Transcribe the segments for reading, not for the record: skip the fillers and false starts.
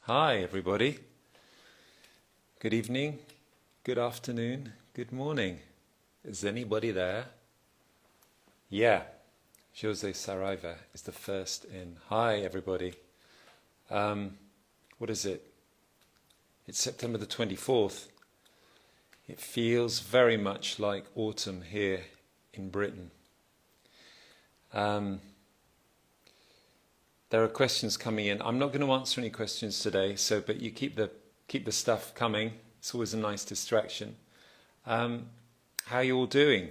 Hi, everybody. Good evening, good afternoon, good morning. Is anybody there? Yeah, Jose Saraiva is the first in. Hi, everybody. What is it? It's September the 24th. It feels very much like autumn here in Britain. There are questions coming in. I'm not going to answer any questions today, but you keep the stuff coming. It's always a nice distraction. How are you all doing?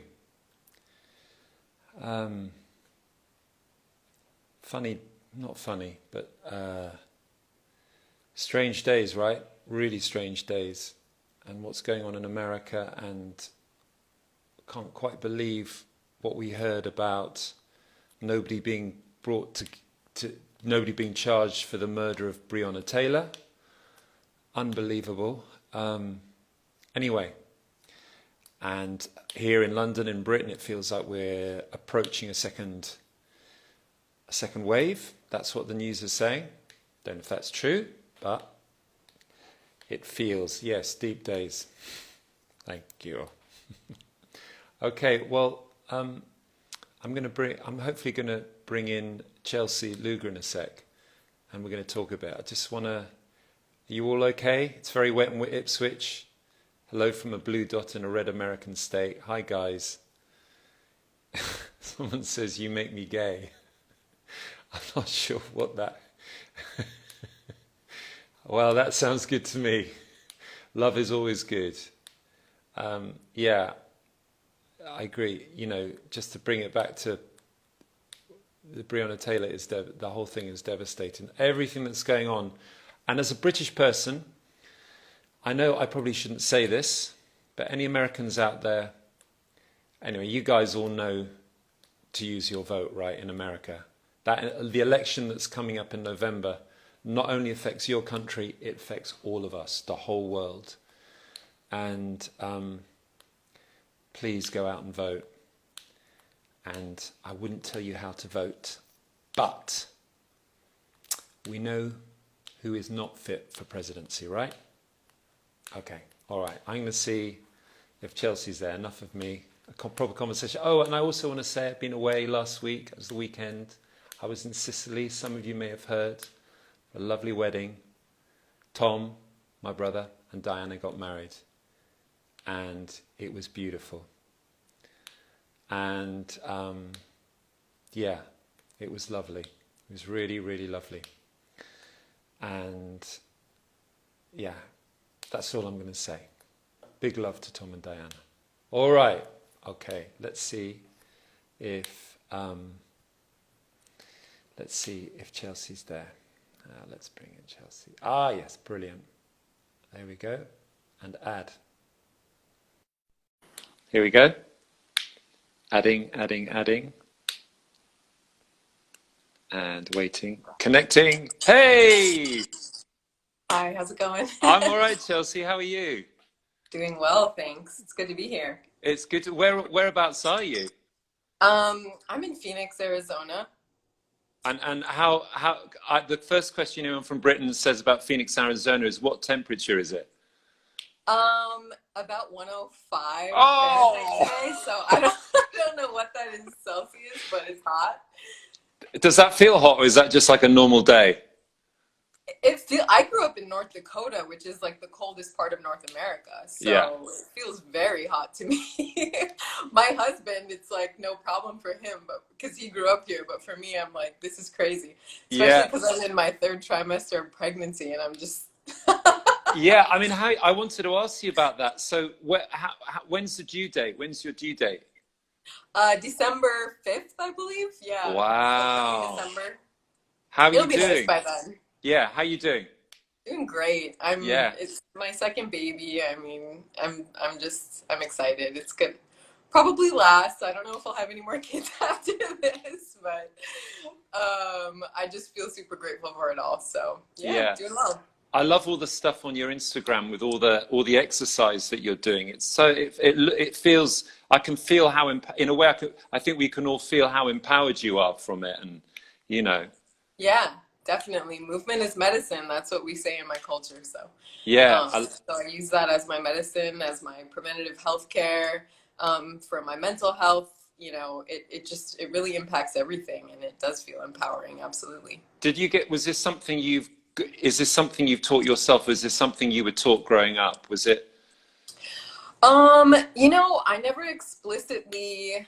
Funny, not funny, but strange days, right? Really strange days. And what's going on in America, and can't quite believe what we heard about nobody being brought to nobody being charged for the murder of Breonna Taylor. Unbelievable. Anyway, and here in London, in Britain, it feels like we're approaching a second wave. That's what the news is saying. Don't know if that's true, but it feels, yes, deep days. Thank you. Okay, well, I'm hopefully going to bring in Chelsey Luger in a sec, and we're going to talk about. I just want to. Are you all okay? It's very wet in Ipswich. Hello from a blue dot in a red American state. Hi guys. Someone says you make me gay. I'm not sure what that. Well, that sounds good to me. Love is always good. Yeah, I agree. You know, just to bring it back to the Breonna Taylor, the whole thing is devastating. Everything that's going on. And as a British person, I know I probably shouldn't say this, but any Americans out there, anyway, you guys all know to use your vote, right, in America. That the election that's coming up in November not only affects your country, it affects all of us, the whole world. And please go out and vote. And I wouldn't tell you how to vote, but we know who is not fit for presidency, right? Okay, all right. I'm going to see if Chelsea's there. Enough of me. A proper conversation. Oh, and I also want to say I've been away last week. It was the weekend. I was in Sicily. Some of you may have heard. A lovely wedding. Tom, my brother, and Diana got married. And it was beautiful. And yeah, it was lovely. It was really, really lovely. And yeah, that's all I'm going to say. Big love to Tom and Diana. All right. Okay. Let's see if Chelsea's there. Let's bring in Chelsea. Ah, yes, brilliant. There we go. And add. Here we go. Adding. And waiting. Connecting. Hey! Hi, how's it going? I'm all right, Chelsea. How are you? Doing well, thanks. It's good to be here. It's good. Whereabouts are you? I'm in Phoenix, Arizona. And how the first question anyone from Britain says about Phoenix, Arizona is what temperature is it? About 105 Oh! Fahrenheit today, so I don't know what that is Celsius, but it's hot. Does that feel hot, or is that just like a normal day? I grew up in North Dakota, which is like the coldest part of North America, so yeah. It feels very hot to me. My husband, it's like no problem for him, but because he grew up here, but for me, I'm like, this is crazy, especially because I'm in my third trimester of pregnancy, and I'm just. Yeah, I mean, I wanted to ask you about that. So, when's the due date? When's your due date? December 5th, I believe. Yeah. Wow. December. How are you doing? It'll be nice by then. Yeah, how are you doing? Doing great. Yeah. It's my second baby. I mean, I'm excited. It's good. Probably last. I don't know if I'll have any more kids after this, but I just feel super grateful for it all. So yeah. Doing well. I love all the stuff on your Instagram with all the exercise that you're doing. It's so it feels, I can feel how in a way I think we can all feel how empowered you are from it, and you know. Yeah. Definitely. Movement is medicine. That's what we say in my culture. So, Yeah, so I use that as my medicine, as my preventative health care, for my mental health. You know, it really impacts everything, and it does feel empowering. Absolutely. was this something is this something you've taught yourself? Was this something you were taught growing up? Was it? You know, I never explicitly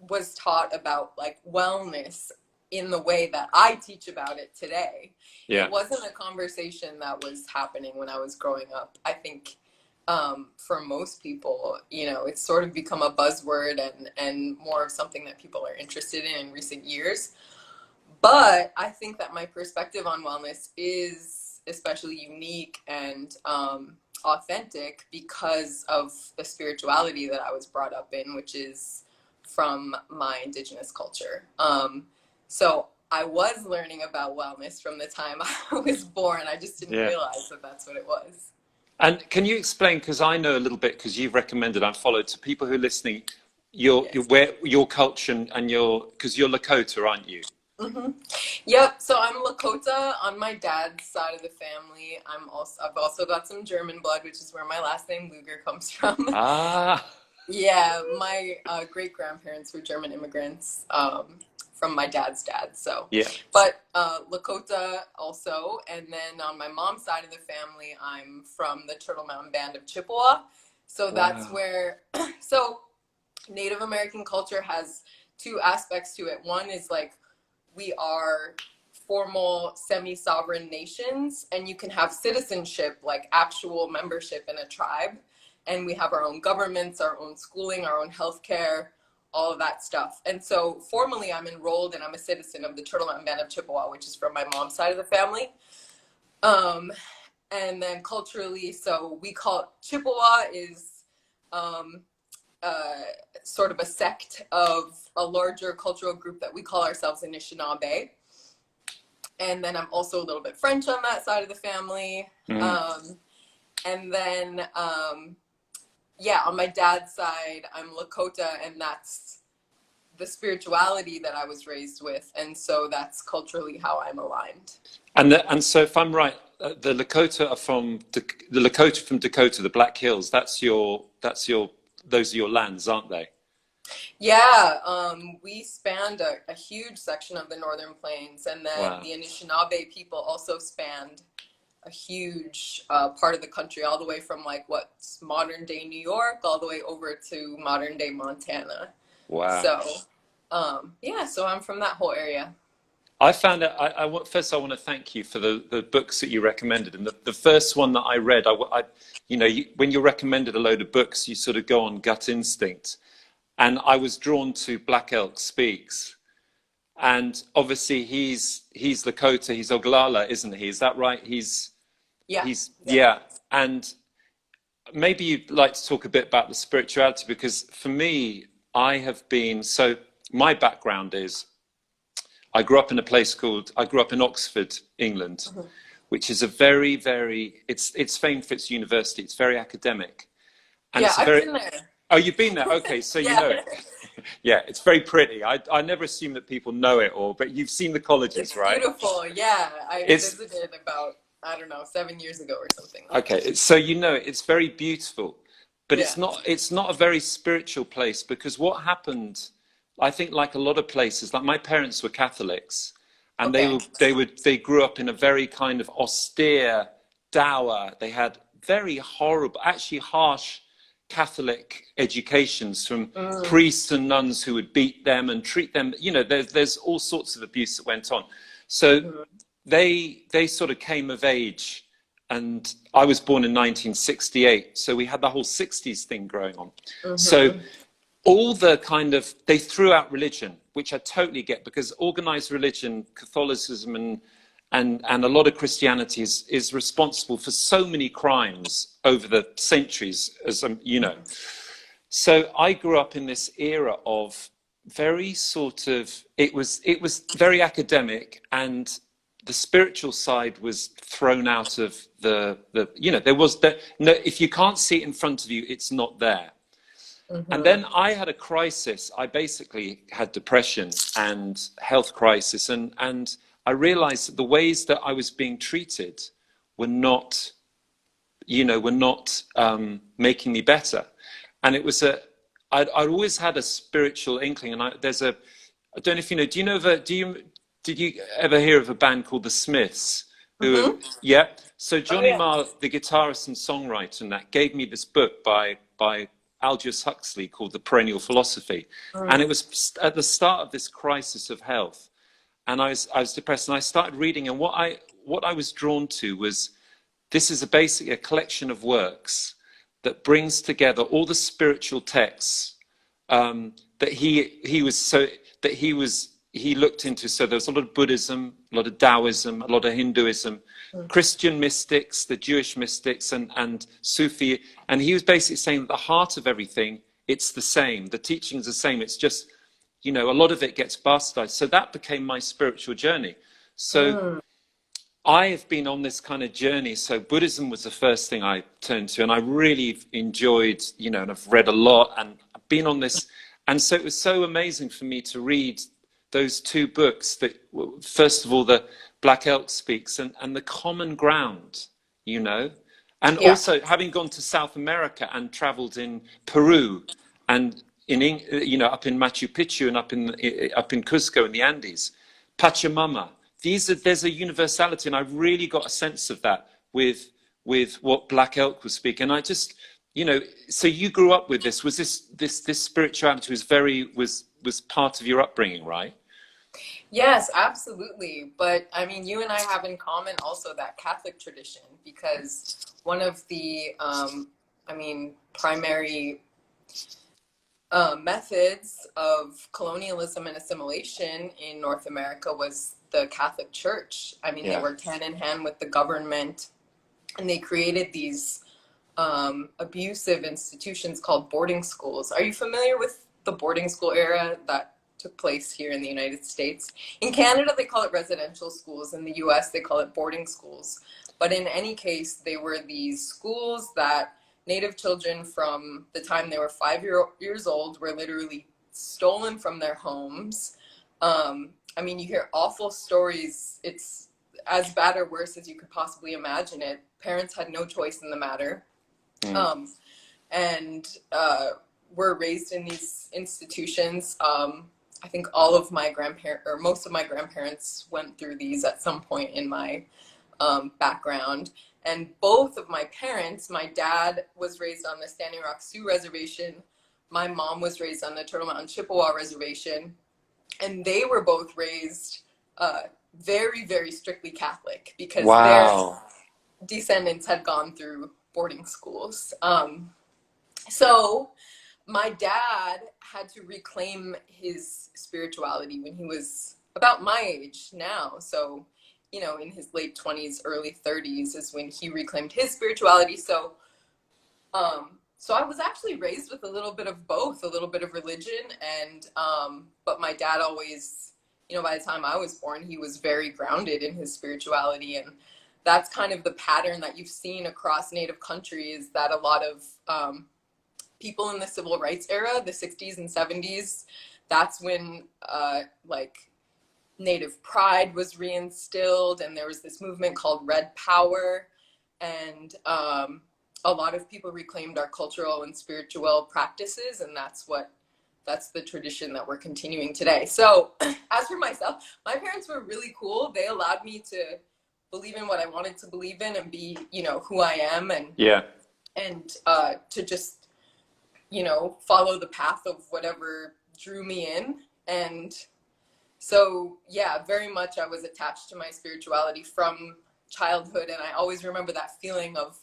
was taught about like wellness in the way that I teach about it today. Yeah. It wasn't a conversation that was happening when I was growing up. I think for most people, you know, it's sort of become a buzzword and more of something that people are interested in recent years. But I think that my perspective on wellness is especially unique and authentic because of the spirituality that I was brought up in, which is from my Indigenous culture. So I was learning about wellness from the time I was born. I just didn't realize that that's what it was. And can you explain, because I know a little bit, because you've recommended, I've followed, to people who are listening, your culture and because you're Lakota, aren't you? Mm-hmm. Yep. So I'm Lakota on my dad's side of the family. I've also got some German blood, which is where my last name Luger comes from. Ah. Yeah, my great grandparents were German immigrants from my dad's dad. So yeah. But Lakota also, and then on my mom's side of the family, I'm from the Turtle Mountain Band of Chippewa. So that's where so Native American culture has two aspects to it. One is like we are formal semi-sovereign nations, and you can have citizenship, like actual membership in a tribe, and we have our own governments, our own schooling, our own healthcare, all of that stuff. And so formally I'm enrolled and I'm a citizen of the Turtle Mountain Band of Chippewa, which is from my mom's side of the family. And then culturally, so we call Chippewa is sort of a sect of a larger cultural group that we call ourselves Anishinaabe. And then I'm also a little bit French on that side of the family. And then, on my dad's side, I'm Lakota, and that's the spirituality that I was raised with. And so that's culturally how I'm aligned. And so if I'm right, the Lakota are from Dakota, the Black Hills. Those are your lands, aren't they? Yeah, we spanned a huge section of the Northern Plains, and then the Anishinaabe people also spanned a huge part of the country, all the way from like what's modern day New York, all the way over to modern day Montana. Wow. So, so I'm from that whole area. I found it. First, I want to thank you for the books that you recommended. And the first one that I read, when you're recommended a load of books, you sort of go on gut instinct. And I was drawn to Black Elk Speaks. And obviously he's Lakota, he's Oglala, isn't he? Is that right? Yeah. And maybe you'd like to talk a bit about the spirituality, because for me, my background is, I grew up in Oxford, England, which is a very, very, it's famed for its university. It's very academic. And I've been there. Oh, you've been there? Okay, so you know it. Yeah, it's very pretty. I never assume that people know it all, but you've seen the colleges, right? It's beautiful, yeah. I visited about, 7 years ago or something. Okay, so it's very beautiful, but it's not a very spiritual place, because what happened, I think, like a lot of places, like my parents were Catholics, and they grew up in a very kind of austere, dour, they had very horrible, actually harsh Catholic educations from priests and nuns who would beat them and treat them. There's all sorts of abuse that went on. So they sort of came of age, and I was born in 1968. So we had the whole 60s thing growing on. So all the they threw out religion, which I totally get, because organized religion, Catholicism and a lot of Christianity is responsible for so many crimes over the centuries, as you know. So I grew up in this era of very sort of, it was very academic, and the spiritual side was thrown out of there was if you can't see it in front of you, it's not there. And then I had a crisis. I basically had depression and health crisis, and I realized that the ways that I was being treated were not, making me better. And it was I'd always had a spiritual inkling. And I don't know if you know, did you ever hear of a band called the Smiths? Yeah. So Johnny Marr, the guitarist and songwriter, and that gave me this book by Aldous Huxley called The Perennial Philosophy. And it was at the start of this crisis of health. And I was depressed, and I started reading. And what I was drawn to was, this is basically a collection of works that brings together all the spiritual texts that he looked into. So there was a lot of Buddhism, a lot of Taoism, a lot of Hinduism, Christian mystics, the Jewish mystics, and Sufi. And he was basically saying that the heart of everything, it's the same. The teaching is the same. It's just, a lot of it gets bastardized. So that became my spiritual journey. So I have been on this kind of journey. So Buddhism was the first thing I turned to, and I really enjoyed, and I've read a lot, and I've been on this. And so it was so amazing for me to read those two books that, first of all, the Black Elk Speaks and the common ground, and also having gone to South America and traveled in Peru and up in Machu Picchu and up in Cusco in the Andes, Pachamama. There's a universality, and I really got a sense of that with what Black Elk was speaking. And I just, so you grew up with this. Was this spirituality was part of your upbringing, right? Yes, absolutely. But I mean, you and I have in common also that Catholic tradition, because one of the, primary methods of colonialism and assimilation in North America was the Catholic Church. I mean, they worked hand in hand with the government, and they created these abusive institutions called boarding schools. Are you familiar with the boarding school era that took place here in the United States? In Canada, they call it residential schools. In the US, they call it boarding schools. But in any case, they were these schools that Native children from the time they were 5 years old were literally stolen from their homes. You hear awful stories. It's as bad or worse as you could possibly imagine it. Parents had no choice in the matter. Were raised in these institutions. I think all of my grandparents, or most of my grandparents, went through these at some point in my background. And both of my parents, my dad was raised on the Standing Rock Sioux Reservation. My mom was raised on the Turtle Mountain Chippewa Reservation. And they were both raised very, very strictly Catholic, because their descendants had gone through boarding schools. So my dad had to reclaim his spirituality when he was about my age now. So, in his late 20s, early 30s is when he reclaimed his spirituality. So I was actually raised with a little bit of both, a little bit of religion, and but my dad always, by the time I was born, he was very grounded in his spirituality. And that's kind of the pattern that you've seen across Native countries, that a lot of people in the civil rights era, the 60s and 70s, that's when Native pride was reinstilled, and there was this movement called Red Power, and a lot of people reclaimed our cultural and spiritual practices, and that's the tradition that we're continuing today. So as for myself, my parents were really cool. They allowed me to believe in what I wanted to believe in and be, who I am, and to just, follow the path of whatever drew me in. And so, very much I was attached to my spirituality from childhood. And I always remember that feeling of,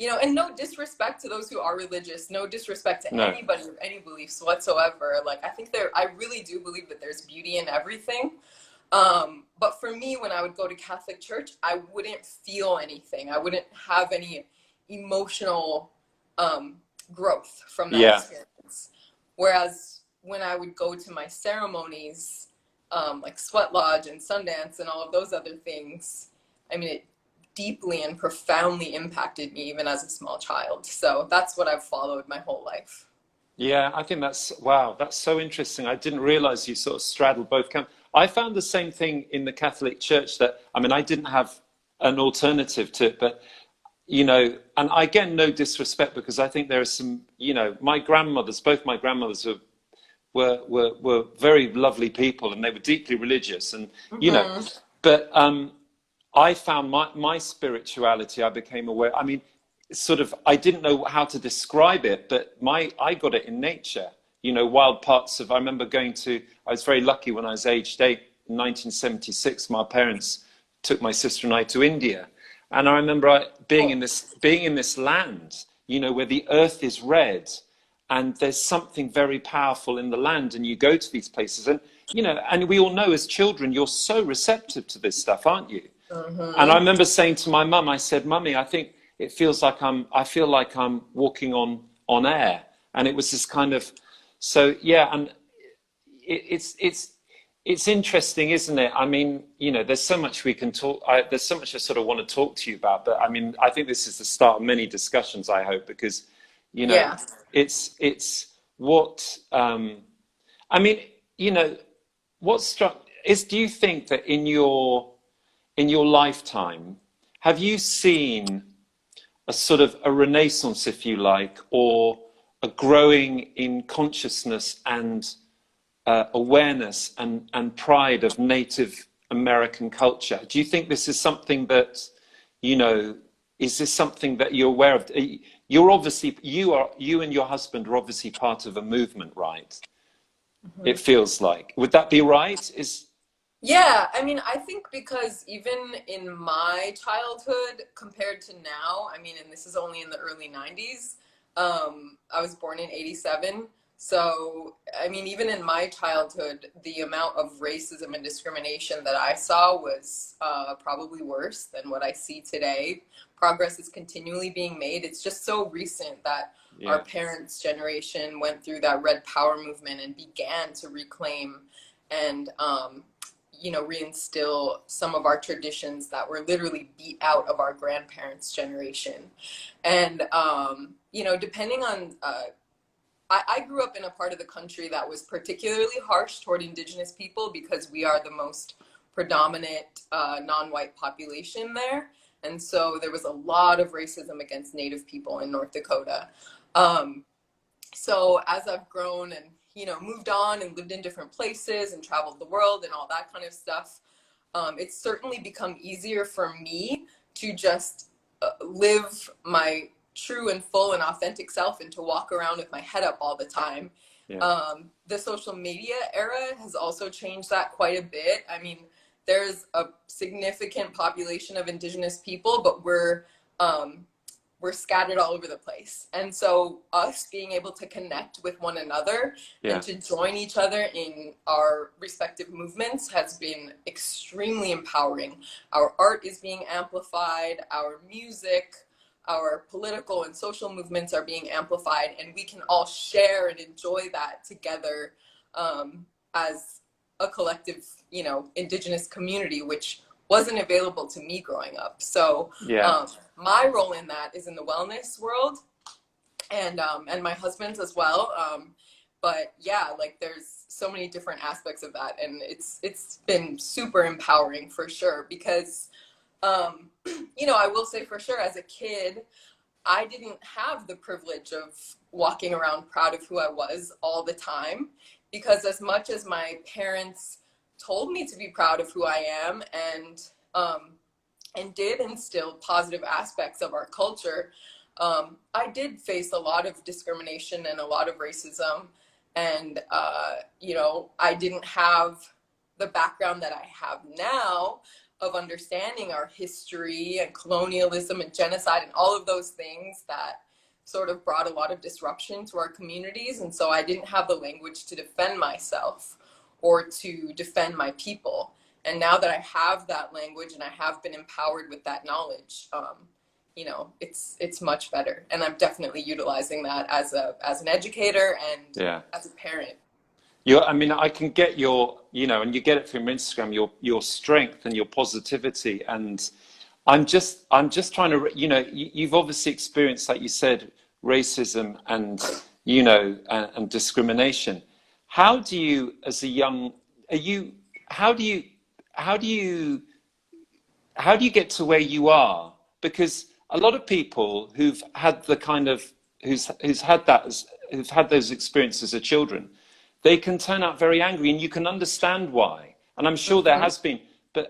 and no disrespect to those who are religious, no disrespect to anybody with any beliefs whatsoever. I really do believe that there's beauty in everything. But for me, when I would go to Catholic church, I wouldn't feel anything. I wouldn't have any emotional growth from that experience. Whereas when I would go to my ceremonies, like Sweat Lodge and Sundance and all of those other things, it deeply and profoundly impacted me even as a small child. So that's what I've followed my whole life. Yeah, I think that's so interesting. I didn't realize you sort of straddled both camps. I found the same thing in the Catholic Church, that, I mean, I didn't have an alternative to it, but, you know, and again, no disrespect, because I think there are some, you know, my grandmothers, both my grandmothers were very lovely people, and they were deeply religious, and, you know, but I found my spirituality, I became aware, I mean, sort of, I didn't know how to describe it, but I got it in nature. You know, wild parts of, I remember I was very lucky when I was aged 8, in 1976, my parents took my sister and I to India. And I remember being in this land, you know, where the earth is red, and there's something very powerful in the land, and you go to these places, and, you know, and we all know as children, you're so receptive to this stuff, aren't you? And I remember saying to my mum, I said, Mummy, I think it feels like I feel like I'm walking on air. And it was this kind of, so yeah, and it's interesting, isn't it? I mean, you know, there's so much we can talk, there's so much I sort of want to talk to you about, but I mean, I think this is the start of many discussions, I hope, because, you know, it's what, I mean, you know, what struck is, do you think that in your lifetime, have you seen a sort of a renaissance, if you like, or a growing in consciousness and awareness and pride of Native American culture? Do you think this is something that, you know, is this something that you're aware of? You're obviously, you and your husband are obviously part of a movement, right? It feels like. Would that be right? Yeah, I mean, I think because even in my childhood compared to now, I mean, and this is only in the early 90s, I was born in 87. So, I mean, even in my childhood, the amount of racism and discrimination that I saw was probably worse than what I see today. Progress is continually being made. It's just so recent that our parents' generation went through that Red Power movement and began to reclaim and, you know, reinstill some of our traditions that were literally beat out of our grandparents' generation. And, you know, depending on, I grew up in a part of the country that was particularly harsh toward Indigenous people because we are the most predominant non-white population there. And so there was a lot of racism against Native people in North Dakota. So as I've grown and, you know, moved on and lived in different places and traveled the world and all that kind of stuff, it's certainly become easier for me to just live my true and full and authentic self and to walk around with my head up all the time. The social media era has also changed that quite a bit. I mean, there's a significant population of Indigenous people, but we're scattered all over the place. And so us being able to connect with one another and to join each other in our respective movements has been extremely empowering. Our art is being amplified, our music, our political and social movements are being amplified, and we can all share and enjoy that together as a collective, you know, Indigenous community, which wasn't available to me growing up. So my role in that is in the wellness world, and my husband's as well. But yeah, like there's so many different aspects of that, and it's been super empowering for sure, because you know, I will say for sure, as a kid, I didn't have the privilege of walking around proud of who I was all the time, because as much as my parents told me to be proud of who I am and did instill positive aspects of our culture, I did face a lot of discrimination and a lot of racism. And, you know, I didn't have the background that I have now of understanding our history and colonialism and genocide and all of those things that sort of brought a lot of disruption to our communities. And so I didn't have the language to defend myself or to defend my people. And now that I have that language and I have been empowered with that knowledge, you know, it's much better. And I'm definitely utilizing that as an educator and as a parent. I mean, I can get your, you know, and you get it from Instagram, your strength and your positivity. And I'm just trying to, you know, you've obviously experienced, like you said, racism and, you know, and discrimination. How do you, as a young, how do you how do you how do you get to where you are? Because a lot of people who've had the kind of who's had that who've had those experiences as children, they can turn out very angry, and you can understand why. And I'm sure there has been. But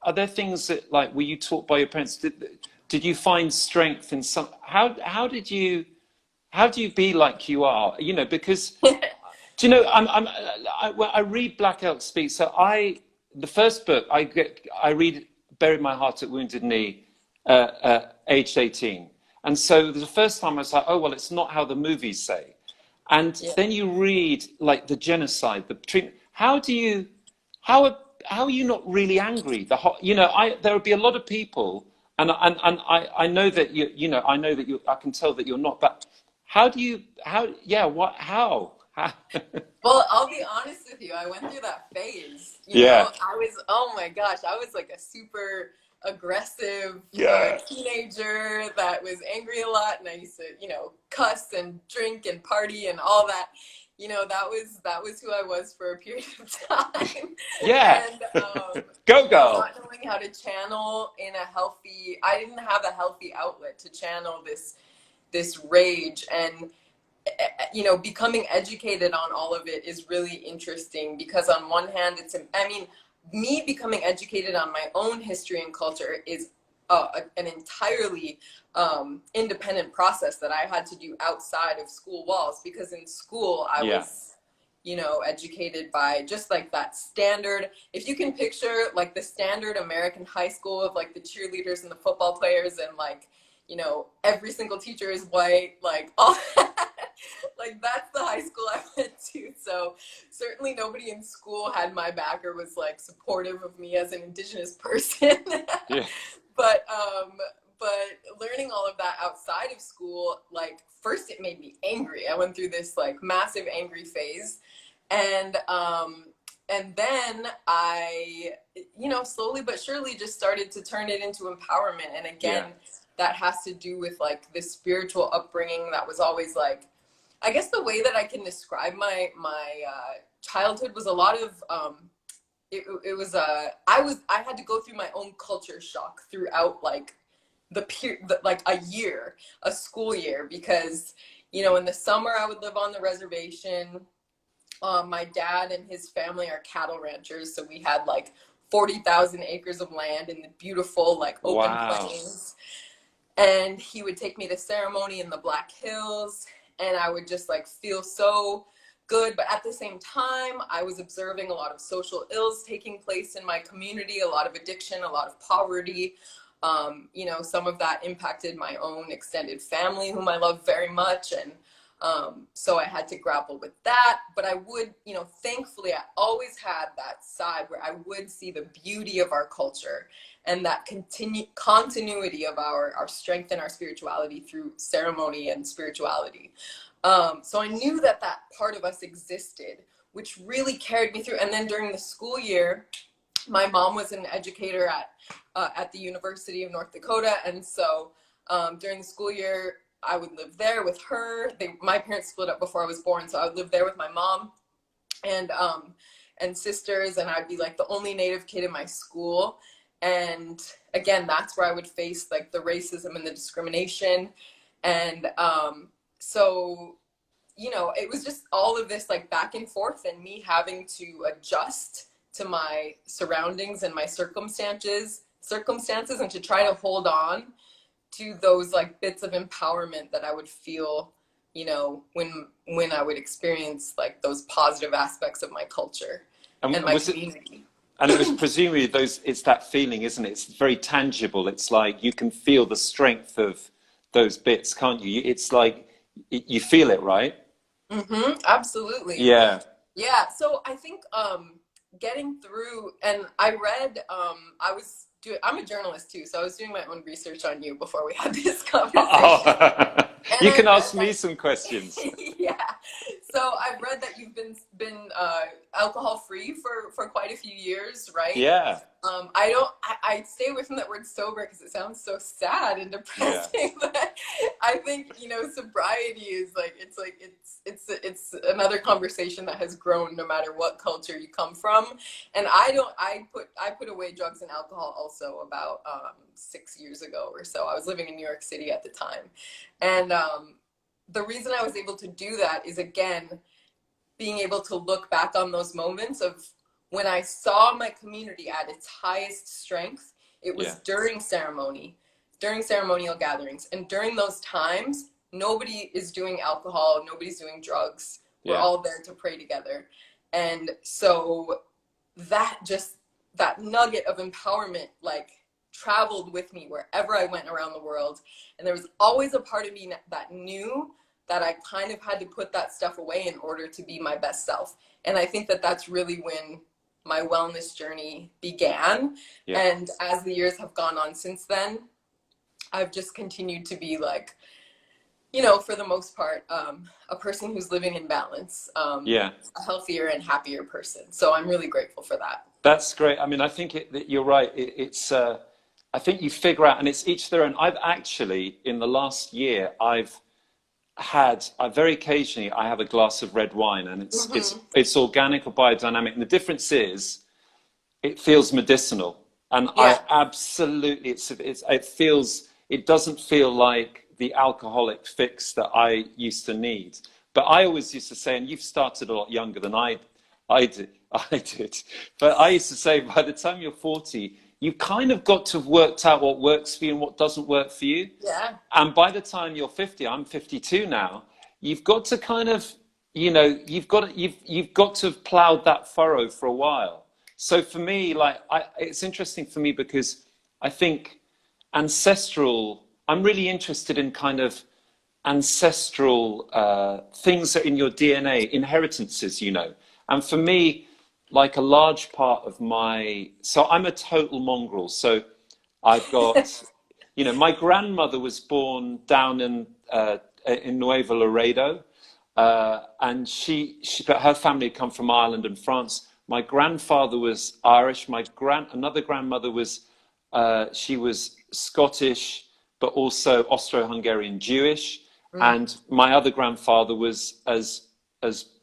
are there things that, like, were you taught by your parents? Did you find strength in some? How did you be like you are? You know, because do you know, I read Black Elk Speak. So the first book I read, Buried My Heart at Wounded Knee, aged 18. And so the first time I was like, oh, well, it's not how the movies say. And then you read, like, the genocide, the treatment. How are you not really angry? You know, there would be a lot of people, and I know that I know that I can tell that you're not, but how? Well, I'll be honest with you. I went through that phase. You know, oh my gosh, I was like a super aggressive teenager that was angry a lot, and I used to, cuss and drink and party and all that. You know, that was who I was for a period of time. And go. Not knowing how to channel in I didn't have a healthy outlet to channel this rage. And becoming educated on all of it is really interesting, because on one hand, me becoming educated on my own history and culture is an entirely independent process that I had to do outside of school walls, because in school I was, educated by just like that standard, if you can picture like the standard American high school of like the cheerleaders and the football players, and like, every single teacher is white, like all that. Like, that's the high school I went to. So certainly nobody in school had my back or was like supportive of me as an Indigenous person. But learning all of that outside of school, like, first it made me angry. I went through this like massive angry phase, and then I, slowly but surely just started to turn it into empowerment. And again, that has to do with like this spiritual upbringing that was always like, I guess the way that I can describe my childhood was a lot of I had to go through my own culture shock throughout like like a school year, because in the summer I would live on the reservation. My dad and his family are cattle ranchers, so we had like 40,000 acres of land in the beautiful like open plains, and he would take me to ceremony in the Black Hills, and I would just like feel so good. But at the same time, I was observing a lot of social ills taking place in my community, a lot of addiction, a lot of poverty. Some of that impacted my own extended family, whom I love very much. And so I had to grapple with that. But I would, thankfully, I always had that side where I would see the beauty of our culture and that continuity of our strength and our spirituality through ceremony and spirituality. So I knew that part of us existed, which really carried me through. And then during the school year, my mom was an educator at the University of North Dakota. And so during the school year, I would live there with her. My parents split up before I was born, so I would live there with my mom and sisters, and I'd be like the only Native kid in my school. And again, that's where I would face like the racism and the discrimination. And so, it was just all of this like back and forth, and me having to adjust to my surroundings and my circumstances, and to try to hold on to those like bits of empowerment that I would feel, when I would experience like those positive aspects of my culture and my community. And it was presumably it's that feeling, isn't it? It's very tangible. It's like you can feel the strength of those bits, can't you? It's like you feel it, right? Mm-hmm, absolutely. Yeah. Yeah. So I think getting through, and I read, I'm a journalist too, so I was doing my own research on you before we had this conversation. You can ask me some questions. Yeah. So I've read that you've been alcohol free for quite a few years, right? Yeah. I stay away from that word sober because it sounds so sad and depressing. Yeah. But I think, you know, sobriety is it's another conversation that has grown no matter what culture you come from. And I put away drugs and alcohol also about 6 years ago or so. I was living in New York City at the time. And the reason I was able to do that is, again, being able to look back on those moments of when I saw my community at its highest strength. It was during ceremonial gatherings. And during those times, nobody is doing alcohol, nobody's doing drugs. We're all there to pray together. And so that nugget of empowerment, like, traveled with me wherever I went around the world. And there was always a part of me that knew that I kind of had to put that stuff away in order to be my best self. And I think that that's really when my wellness journey began. Yeah. And as the years have gone on since then, I've just continued to be, like, you know, for the most part, a person who's living in balance, a healthier and happier person. So I'm really grateful for that. That's great. I mean, I think you're right. I think you figure out, and it's each their own. I've actually, in the last year, I very occasionally, I have a glass of red wine, and it's organic or biodynamic. And the difference is, it feels medicinal. And I absolutely, it doesn't feel like the alcoholic fix that I used to need. But I always used to say, and you've started a lot younger than I did, but I used to say, by the time you're 40, you've kind of got to have worked out what works for you and what doesn't work for you. Yeah. And by the time you're 50, I'm 52 now, you've got to kind of, you know, you've got to have plowed that furrow for a while. So for me, like, it's interesting for me because I think ancestral, I'm really interested in kind of ancestral things that are in your DNA, inheritances, you know. And for me, like, a large part of so I'm a total mongrel. So I've got, you know, my grandmother was born down in Nuevo Laredo, and but her family had come from Ireland and France. My grandfather was Irish. Another grandmother was, she was Scottish, but also Austro-Hungarian Jewish. And my other grandfather was as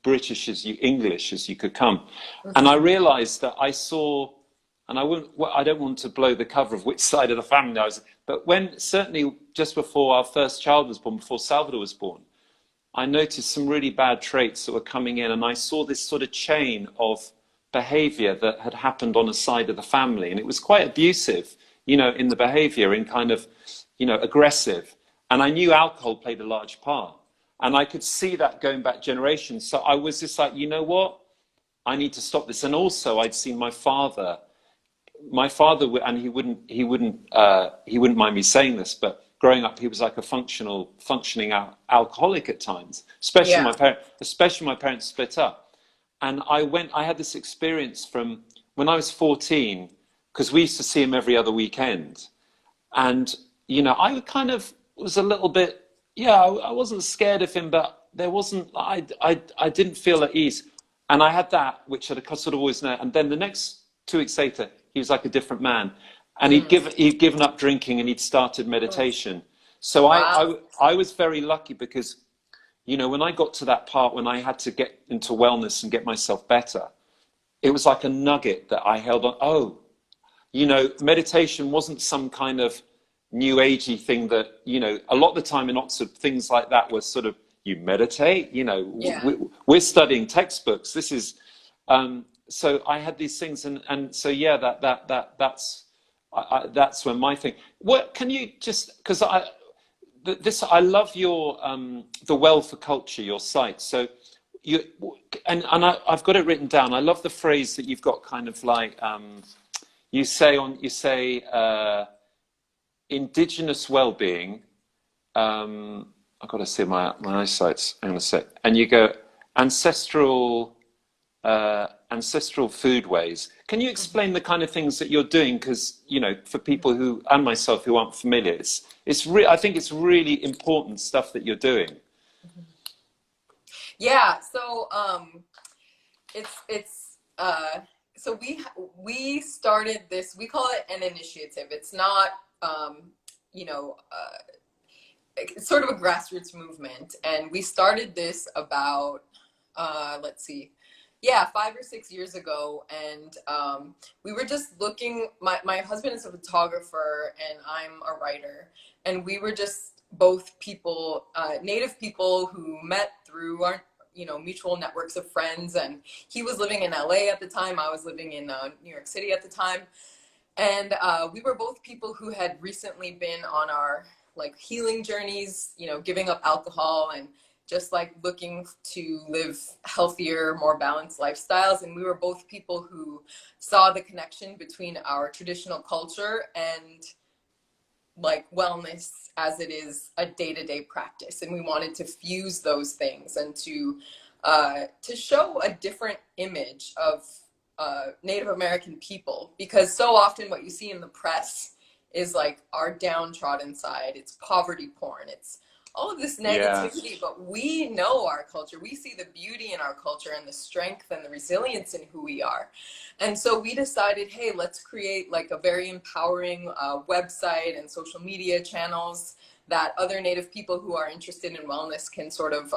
British English as you could come. And I realized that I saw, and I don't want to blow the cover of which side of the family I was, but certainly just before our first child was born, before Salvador was born, I noticed some really bad traits that were coming in, and I saw this sort of chain of behavior that had happened on a side of the family, and it was quite abusive, you know, in the behavior, in kind of, you know, aggressive. And I knew alcohol played a large part. And I could see that going back generations. So I was just like, you know what? I need to stop this. And also, I'd seen my father, and he wouldn't mind me saying this, but growing up, he was like a functioning alcoholic at times, especially my parents split up. And I had this experience from when I was 14, because we used to see him every other weekend. And, you know, I kind of was a little bit, I wasn't scared of him, but there wasn't, I didn't feel at ease. And I had that, which I'd sort of always known. And then the next 2 weeks later, he was like a different man. And he'd given up drinking, and he'd started meditation. So I was very lucky because, you know, when I got to that part when I had to get into wellness and get myself better, it was like a nugget that I held on. Oh, you know, meditation wasn't some kind of new agey thing that, you know, a lot of the time in Oxford, things like that were sort of, you meditate, you know, we're studying textbooks. This is, so I had these things, and so that's when my thing. What can you just, because I love your the Well for Culture, your site. So I've got it written down. I love the phrase that you've got, kind of like you say Indigenous well-being. I've got to see my eyesight's. Hang on a sec. And you go ancestral foodways. Can you explain the kind of things that you're doing? Because, you know, for people who, and myself, who aren't familiar, I think it's really important stuff that you're doing. Yeah, so it's so we started this, we call it an initiative. It's not you know, it's sort of a grassroots movement, and we started this about let's see, yeah, 5 or 6 years ago. And we were just looking, my husband is a photographer and I'm a writer, and we were just both people, native people who met through our, you know, mutual networks of friends. And he was living in LA at the time, I was living in New York City at the time. And we were both people who had recently been on our like healing journeys, you know, giving up alcohol and just like looking to live healthier, more balanced lifestyles. And we were both people who saw the connection between our traditional culture and like wellness as it is a day-to-day practice. And we wanted to fuse those things and to show a different image of Native American people, because so often what you see in the press is like our downtrodden side. It's poverty porn. It's all of this negativity, yeah. But we know our culture. We see the beauty in our culture and the strength and the resilience in who we are. And so we decided, hey, let's create like a very empowering website and social media channels that other Native people who are interested in wellness can sort of,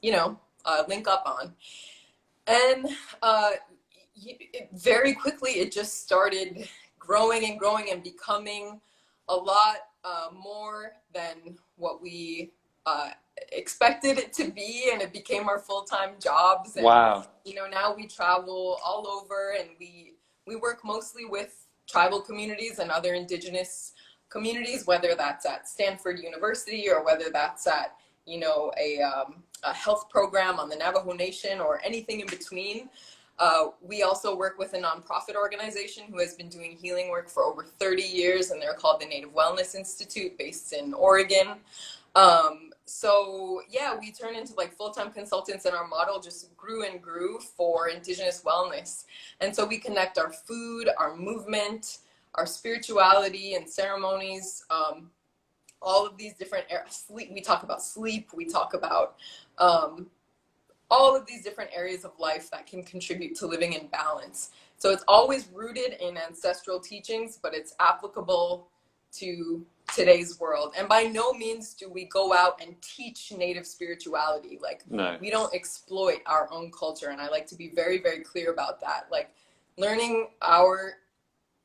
you know, link up on. And very quickly, it just started growing and growing and becoming a lot more than what we expected it to be, and it became our full-time jobs. And, wow. You know, now we travel all over, and we work mostly with tribal communities and other Indigenous communities, whether that's at Stanford University or whether that's at, you know, a health program on the Navajo Nation or anything in between. We also work with a nonprofit organization who has been doing healing work for over 30 years, and they're called the Native Wellness Institute, based in Oregon. So yeah, we turned into like full-time consultants, and our model just grew and grew for Indigenous wellness. And so we connect our food, our movement, our spirituality and ceremonies, all of these different sleep. We talk about sleep. We talk about all of these different areas of life that can contribute to living in balance. So it's always rooted in ancestral teachings, but it's applicable to today's world. And by no means do we go out and teach Native spirituality. Like, no. We don't exploit our own culture. And I like to be very, very clear about that. Like, learning our,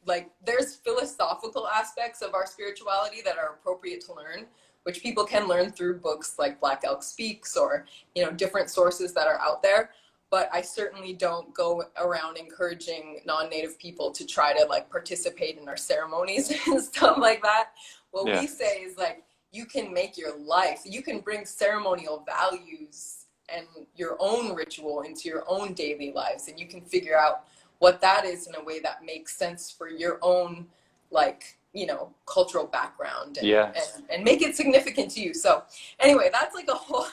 like, there's philosophical aspects of our spirituality that are appropriate to learn, which people can learn through books like Black Elk Speaks or, you know, different sources that are out there. But I certainly don't go around encouraging non-Native people to try to like participate in our ceremonies and stuff like that. What we say is like, you can make your life, you can bring ceremonial values and your own ritual into your own daily lives, and you can figure out what that is in a way that makes sense for your own, like, you know, cultural background, and, and make it significant to you. So anyway, that's like a whole,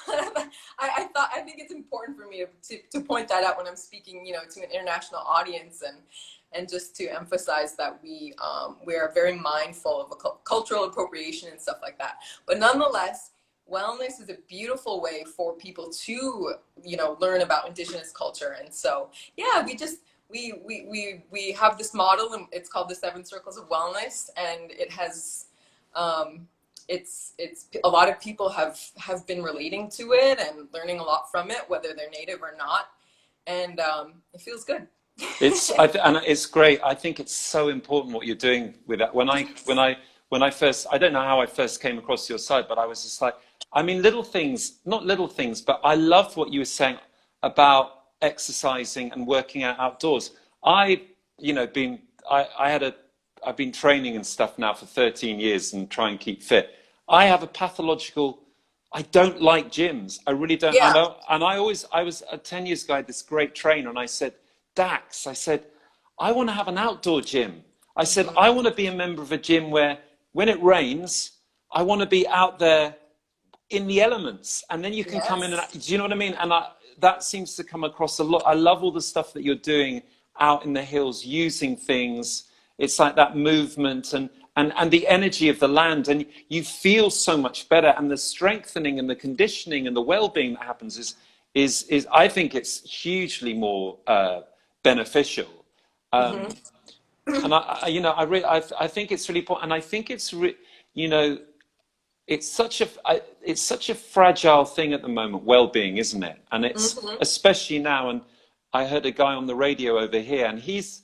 I think it's important for me to point that out when I'm speaking, you know, to an international audience, and just to emphasize that we are very mindful of cultural appropriation and stuff like that. But nonetheless, wellness is a beautiful way for people to, you know, learn about Indigenous culture. And so, yeah, we have this model, and it's called the 7 Circles of Wellness, and it has it's a lot of people have been relating to it and learning a lot from it, whether they're Native or not, and it feels good. And it's great. I think it's so important what you're doing with that. When I first, I don't know how I first came across your site, but I was just like, I mean, not little things, but I loved what you were saying about exercising and working out outdoors. I've been training and stuff now for 13 years and try and keep fit. I have a pathological, I don't like gyms. I really don't. Yeah. And I was 10 years ago, I had this great trainer, and I said, Dax, I said, I want to have an outdoor gym. I said, I want to be a member of a gym where when it rains, I want to be out there in the elements, and then you can come in and, do you know what I mean? And that seems to come across a lot. I love all the stuff that you're doing out in the hills, using things. It's like that movement and the energy of the land, and you feel so much better, and the strengthening and the conditioning and the well-being that happens is I think it's hugely more beneficial. Mm-hmm. And I think it's really important, and I think it's it's such a fragile thing at the moment, well-being, isn't it? And it's Mm-hmm. especially now. And I heard a guy on the radio over here, and he's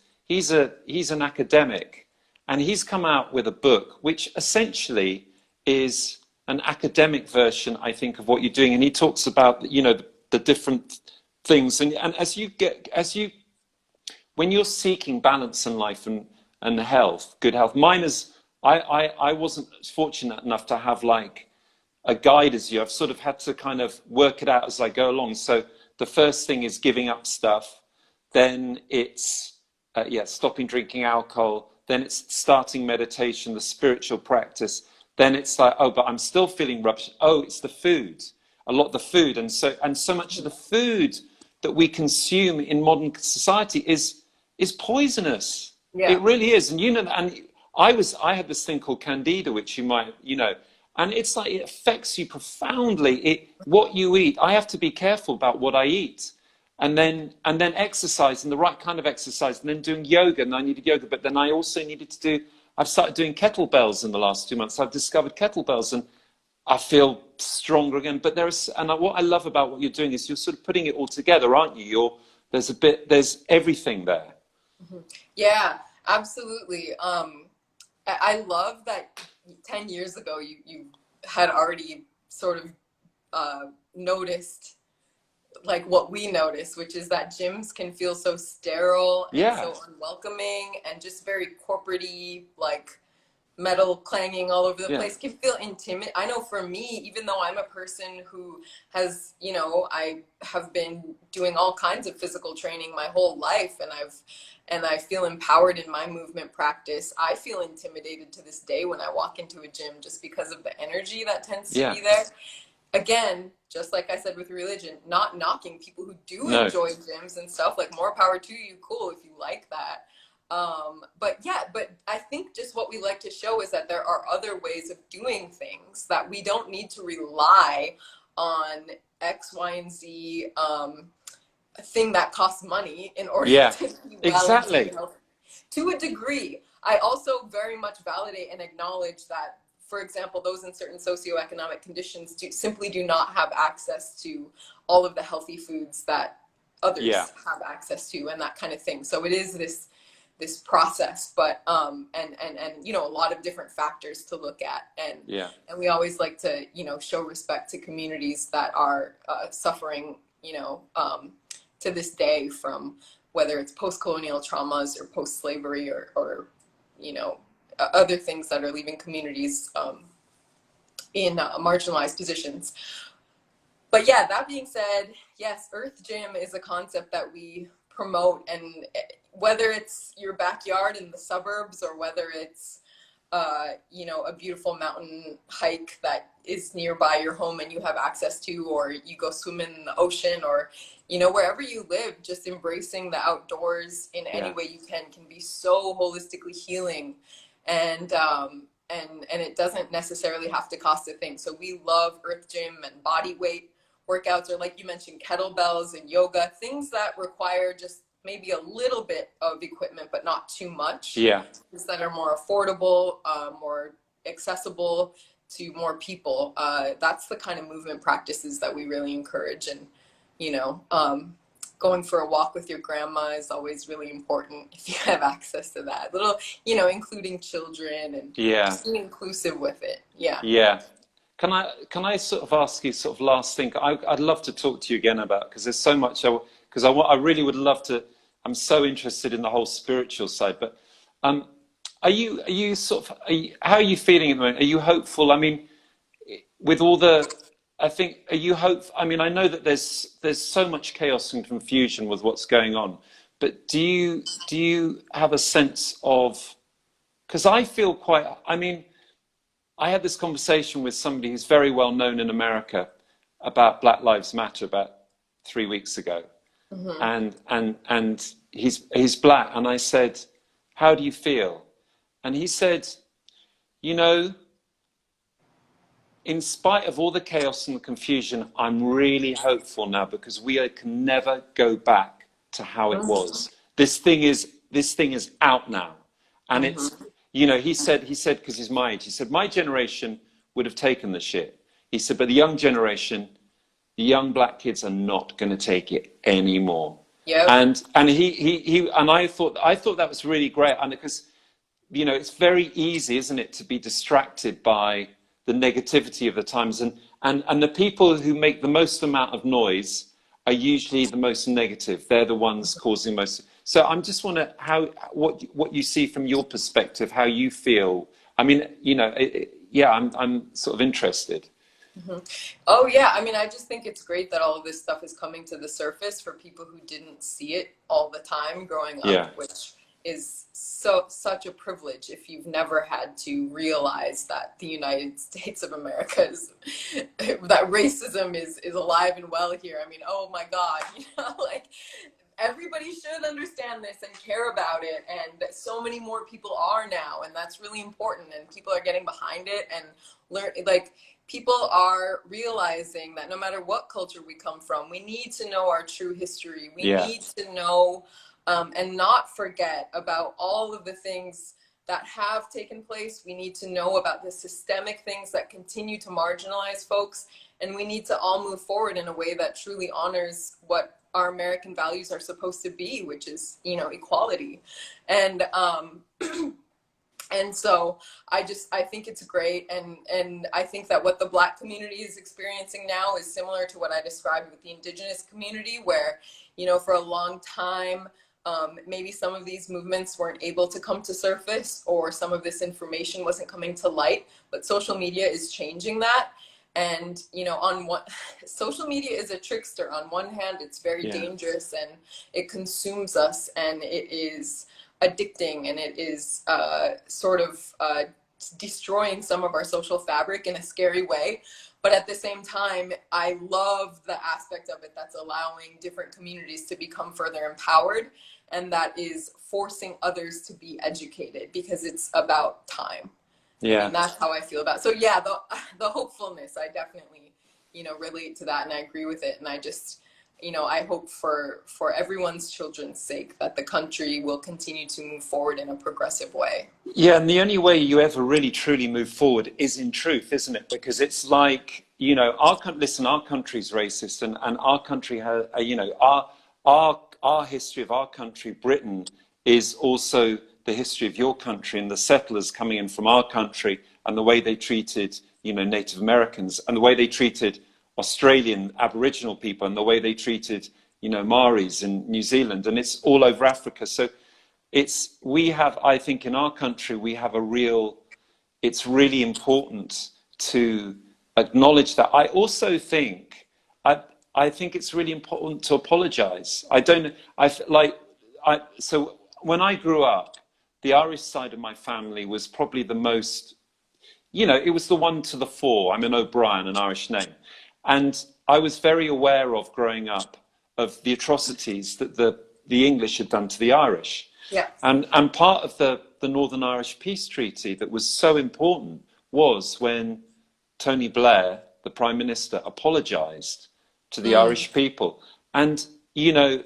an academic, and he's come out with a book which essentially is an academic version, I think, of what you're doing. And he talks about the different things, and when you're seeking balance in life and health, good health. Mine is, I wasn't fortunate enough to have like a guide as you. I've sort of had to kind of work it out as I go along. So the first thing is giving up stuff. Then it's, stopping drinking alcohol. Then it's starting meditation, the spiritual practice. Then it's like, oh, but I'm still feeling rubbish. Oh, it's the food, a lot of the food. And so much of the food that we consume in modern society is poisonous. Yeah. It really is. And I had this thing called candida, which you might, and it's like, it affects you profoundly. What you eat, I have to be careful about what I eat. And then exercise, and the right kind of exercise, and then doing yoga, and I needed yoga, but then I also needed to I've started doing kettlebells in the last 2 months. I've discovered kettlebells, and I feel stronger again. But what I love about what you're doing is you're sort of putting it all together, aren't you? There's everything there. Mm-hmm. Yeah, absolutely. I love that 10 years ago you had already sort of noticed like what we notice, which is that gyms can feel so sterile and so unwelcoming and just very corporate-y, like metal clanging all over the place, can feel intimate. I know for me, even though I'm a person who has, I have been doing all kinds of physical training my whole life, and I feel empowered in my movement practice, I feel intimidated to this day when I walk into a gym just because of the energy that tends to be there. Again, just like I said with religion, not knocking people who do enjoy gyms and stuff, like more power to you, cool if you like that. But I think just what we like to show is that there are other ways of doing things, that we don't need to rely on X, Y, and Z thing that costs money in order to be well and to healthy. To a degree, I also very much validate and acknowledge that, for example, those in certain socioeconomic conditions simply do not have access to all of the healthy foods that others have access to, and that kind of thing. So it is this process, but and a lot of different factors to look at, and we always like to show respect to communities that are suffering to this day from whether it's post-colonial traumas or post-slavery or other things that are leaving communities in marginalized positions. But yeah, that being said, yes, Earth Gym is a concept that we promote, and whether it's your backyard in the suburbs or whether it's a beautiful mountain hike that is nearby your home and you have access to, or you go swim in the ocean, or wherever you live, just embracing the outdoors in any way you can be so holistically healing, and it doesn't necessarily have to cost a thing. So we love Earth Gym and body weight workouts, or like you mentioned, kettlebells and yoga, things that require just maybe a little bit of equipment, but not too much. Things that are more affordable, more accessible to more people. That's the kind of movement practices that we really encourage. And, going for a walk with your grandma is always really important if you have access to that. Little, including children, and just being inclusive with it. Can I sort of ask you sort of last thing? I'd love to talk to you again about, because there's so much, because I really would love to. I'm so interested in the whole spiritual side, but how are you feeling at the moment? Are you hopeful? I mean, with all are you hopeful? I mean, I know that there's so much chaos and confusion with what's going on, but do you have a sense of, because I feel I had this conversation with somebody who's very well known in America about Black Lives Matter about 3 weeks ago. And he's Black, and I said, how do you feel? And he said, in spite of all the chaos and the confusion, I'm really hopeful now, because we can never go back to how it was. This thing is out now, and it's, you know, he said because he's my age, he said my generation would have taken the shit. He said, but the young generation, the young black kids are not going to take it anymore. Yep. And he and I thought that was really great, and because, you know, it's very easy, isn't it, to be distracted by the negativity of the times, and the people who make the most amount of noise are usually the most negative. They're the ones causing most. So I'm just wondering what you see from your perspective, how you feel. I mean, you know, I'm sort of interested. Oh yeah, I mean, I just think it's great that all of this stuff is coming to the surface for people who didn't see it all the time growing up, which is such a privilege if you've never had to realize that the United States of America is that racism is alive and well here. I mean, oh my God, you know, like, everybody should understand this and care about it, and so many more people are now, and that's really important, and people are getting behind it and learn, like, people are realizing that no matter what culture we come from, we need to know our true history. We need to know and not forget about all of the things that have taken place. We need to know about the systemic things that continue to marginalize folks, and we need to all move forward in a way that truly honors what our American values are supposed to be, which is, you know, equality. And and so I think it's great, and I think that what the Black community is experiencing now is similar to what I described with the Indigenous community, where, you know, for a long time, maybe some of these movements weren't able to come to surface, or some of this information wasn't coming to light, but social media is changing that. And, you know, social media is a trickster. On one hand, it's very dangerous, and it consumes us, and it is addicting, and it is sort of destroying some of our social fabric in a scary way. But at the same time, I love the aspect of it that's allowing different communities to become further empowered, and that is forcing others to be educated, because it's about time. And that's how I feel about it. So yeah, the hopefulness, I definitely, you know, relate to that, and I agree with it. And I just, you know, I hope for everyone's children's sake that the country will continue to move forward in a progressive way. Yeah, and the only way you ever really truly move forward is in truth, isn't it? Because it's like, you know, our country's racist, and our country has, you know, our history of our country, Britain, is also the history of your country, and the settlers coming in from our country, and the way they treated, you know, Native Americans, and the way they treated Australian Aboriginal people, and the way they treated, you know, Maoris in New Zealand, and it's all over Africa. So I think in our country, we have it's really important to acknowledge that. I also think, I think it's really important to apologize. So when I grew up, the Irish side of my family was probably the most, you know, it was the one to the fore. I'm an O'Brien, an Irish name. And I was very aware of, growing up, of the atrocities that the English had done to the Irish. Yeah. And part of the Northern Irish Peace Treaty that was so important was when Tony Blair, the Prime Minister, apologized to the Irish people. And, you know,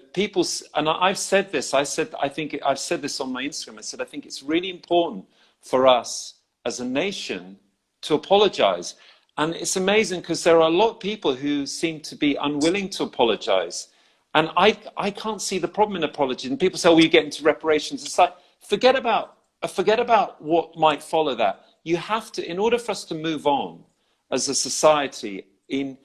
and I've said this, I've said this on my Instagram, I said, I think it's really important for us as a nation to apologize. And it's amazing, because there are a lot of people who seem to be unwilling to apologize. And I can't see the problem in apology. And people say, oh, you get into reparations. It's like, forget about what might follow that. You have to, in order for us to move on as a society in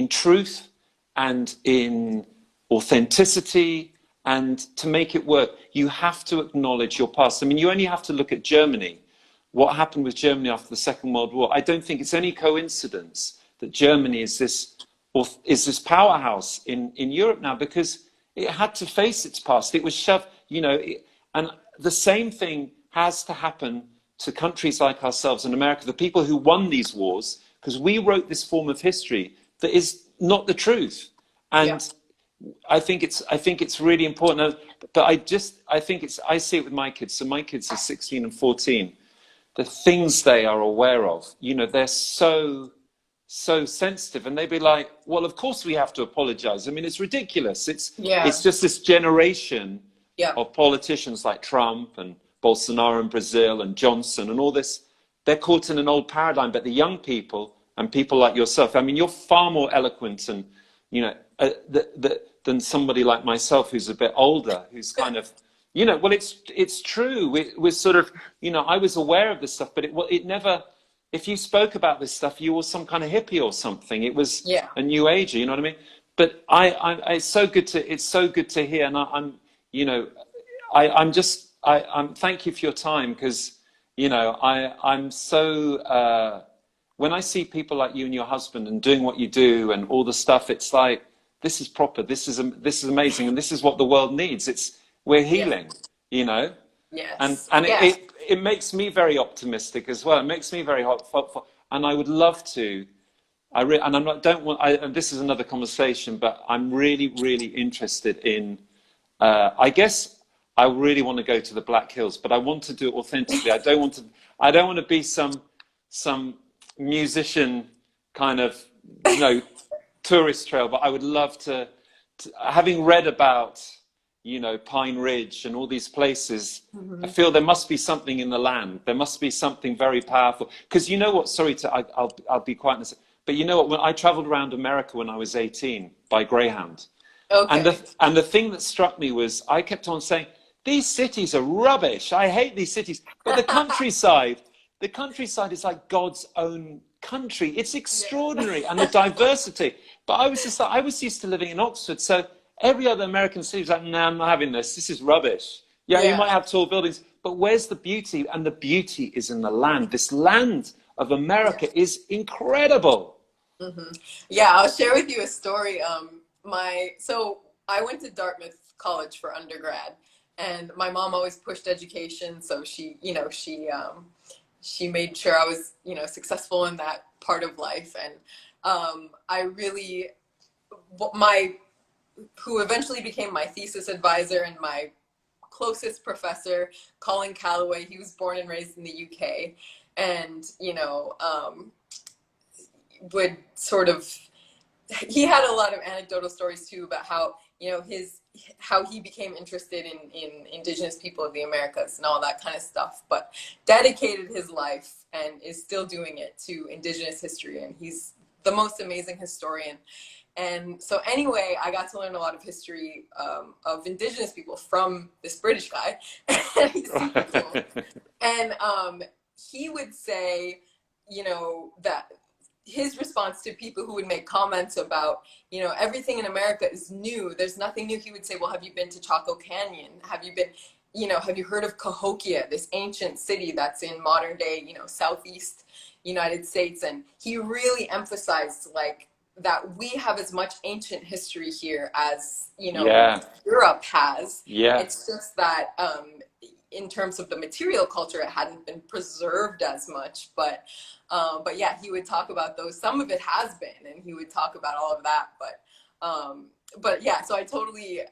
truth and in authenticity, and to make it work, you have to acknowledge your past. I mean, you only have to look at Germany. What happened with Germany after the Second World War? I don't think it's any coincidence that Germany is this powerhouse in Europe now, because it had to face its past. It was shoved, you know, and the same thing has to happen to countries like ourselves in America, the people who won these wars, because we wrote this form of history that is not the truth. And I think it's really important. But I see it with my kids. So my kids are 16 and 14. the things they are aware of, they're so sensitive, and they'd be like, well, of course we have to apologize. I mean, it's ridiculous. It's just this generation of politicians like Trump and Bolsonaro in Brazil and Johnson and all this. They're caught in an old paradigm. But the young people and people like yourself, I mean, you're far more eloquent and than somebody like myself who's a bit older, who's kind of well, it's true. We're sort of, I was aware of this stuff, but it never. If you spoke about this stuff, you were some kind of hippie or something. It was a new ager, you know what I mean? But it's so good to hear, and I'm thank you for your time, because I'm so when I see people like you and your husband and doing what you do and all the stuff, it's like, this is proper, this is amazing, and this is what the world needs. We're healing, Yes. And it makes me very optimistic as well. It makes me very hopeful, and I would love to. And this is another conversation, but I'm really, really interested in. I guess I really want to go to the Black Hills, but I want to do it authentically. I don't want to be some musician kind of tourist trail. But I would love to having read about Pine Ridge and all these places, I feel there must be something in the land. There must be something very powerful. Because what? Sorry, I'll be quiet in a second. But when I traveled around America when I was 18 by Greyhound, and the thing that struck me was I kept on saying, these cities are rubbish. I hate these cities. But the countryside is like God's own country. It's extraordinary, and the diversity. But I was used to living in Oxford, so. Every other American city is like, no, I'm not having this. This is rubbish. Yeah, you might have tall buildings, but where's the beauty? And the beauty is in the land. This land of America is incredible. Yeah, I'll share with you a story. So I went to Dartmouth College for undergrad, and my mom always pushed education. So she made sure I was, successful in that part of life. And who eventually became my thesis advisor and my closest professor, Colin Calloway. He was born and raised in the UK, and would sort of, he had a lot of anecdotal stories too about how how he became interested in Indigenous people of the Americas and all that kind of stuff, but dedicated his life and is still doing it to Indigenous history, and he's the most amazing historian. And so anyway, I got to learn a lot of history of Indigenous people from this British guy. And he's super cool. And he would say, that his response to people who would make comments about, everything in America is new. There's nothing new. He would say, well, have you been to Chaco Canyon? Have you heard of Cahokia, this ancient city that's in modern day, Southeast United States? And he really emphasized that we have as much ancient history here as Europe has. It's just that in terms of the material culture, it hadn't been preserved as much, but yeah, he would talk about those. Some of it has been, and he would talk about all of that, but yeah, so I totally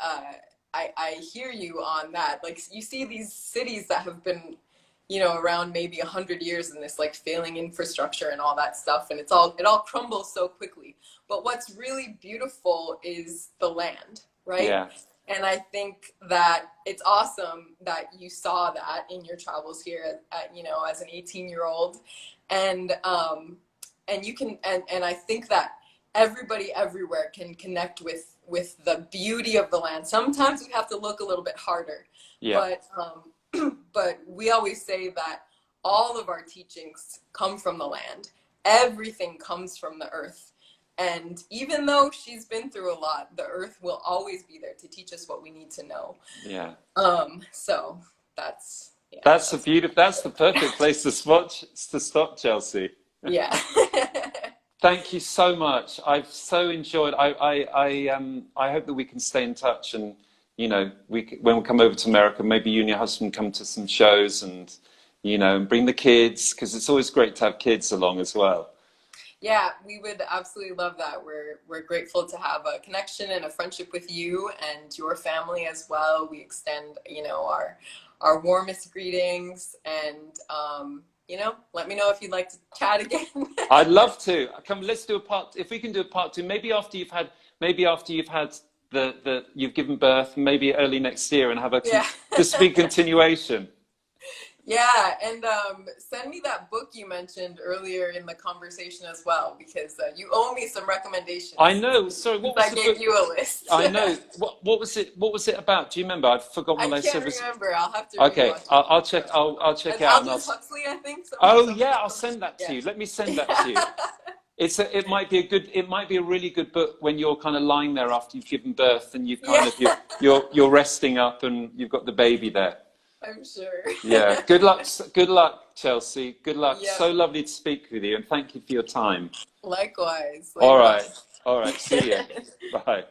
I hear you on that. You see these cities that have been around maybe 100 years in this failing infrastructure and all that stuff, and it all crumbles so quickly. But what's really beautiful is the land, right? Yeah. And I think that it's awesome that you saw that in your travels here as an 18-year-old, and you can, and I think that everybody everywhere can connect with the beauty of the land. Sometimes we have to look a little bit harder, but we always say that all of our teachings come from the land. Everything comes from the earth. And even though she's been through a lot, the earth will always be there to teach us what we need to know. Yeah. So that's the perfect place to stop, Chelsey. Yeah. Thank you so much. I've so enjoyed. I hope that we can stay in touch, and when we come over to America, maybe you and your husband come to some shows, and and bring the kids, because it's always great to have kids along as well. Yeah, we would absolutely love that. We're grateful to have a connection and a friendship with you and your family as well. We extend, our warmest greetings, and let me know if you'd like to chat again. I'd love to. Come, let's do a part. If we can do a part 2, maybe after you've had you've given birth, maybe early next year, and have a just be continuation. Yeah, and send me that book you mentioned earlier in the conversation as well, because you owe me some recommendations. I know. Sorry, what was I gave you a list. I know. What was it? What was it about? Do you remember? I've forgotten what I said. I can't remember. I'll have to. Okay, I'll check. I'll check it out. Aldous Huxley, I think. Oh yeah, I'll send that to you. Let me send that to you. It might be a really good book when you're kind of lying there after you've given birth and you've kind of you're resting up and you've got the baby there. I'm sure. Yeah. Good luck, Chelsey. Good luck. Yeah. So lovely to speak with you, and thank you for your time. Likewise. All right. See you. Bye.